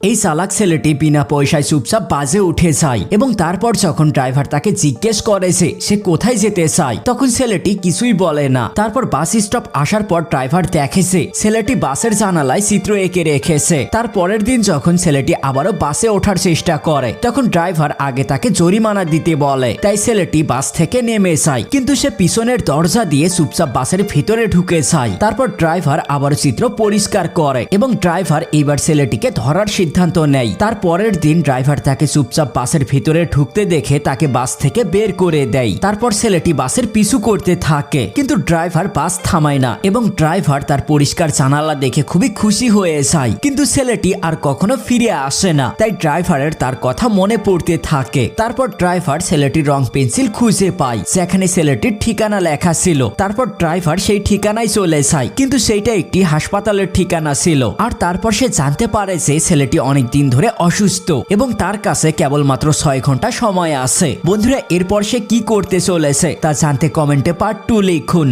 এই চালাক ছেলেটি বিনা পয়সায় চুপচাপ বাসে উঠে যায় এবং তারপর যখন ড্রাইভার তাকে জিজ্ঞেস করেছে সে কোথায় যেতে চায়, তখন ছেলেটি কিছুই বলে না। তারপর বাস স্টপ আসার পর ড্রাইভার দেখেছে ছেলেটি বাসের জানালায় চিত্র এঁকে রেখেছে। তার পরের দিন যখন ছেলেটি আবারও বাসে ওঠার চেষ্টা করে, তখন ড্রাইভার আগে তাকে জরিমানা দিতে বলে। তাই ছেলেটি বাস থেকে নেমে যায়, কিন্তু সে পিছনের দরজা দিয়ে চুপচাপ বাসের ভিতরে ঢুকে যায়। তারপর ড্রাইভার আবার চিত্র পরিষ্কার করে এবং ড্রাইভার এবার ছেলেটিকে ধরার সিদ্ধান্ত নেয়। তার পরের দিন ড্রাইভার তাকে চুপচাপ বাসের ভিতরে ঢুকতে দেখে তাকে বাস থেকে বের করে দেয়। তারপর ছেলেটি বাসের পিছু করতে থাকে, কিন্তু ড্রাইভার বাস থামায় না এবং ড্রাইভার তার পরিষ্কার জানালা দেখে খুবই খুশি হয়ে যায়। কিন্তু ছেলেটি আর কখনো ফিরে আসে না, তাই ড্রাইভারের তার কথা মনে পড়তে থাকে। তারপর ড্রাইভার ছেলেটির রং পেন্সিল খুঁজে পায় যেখানে ছেলেটির ঠিকানা লেখা ছিল। তারপর ড্রাইভার সেই ঠিকানায় চলে যায়, কিন্তু সেইটা একটি হাসপাতালের ঠিকানা ছিল। আর তারপর সে জানতে পারে যে ছেলেটি অনেক দিন ধরে অসুস্থ এবং তার কাছে কেবলমাত্র 6 ঘন্টা সময় আছে। বন্ধুরা, এরপর সে কি করতে চলেছে তা জানতে কমেন্টে পার্ট 2 লিখুন।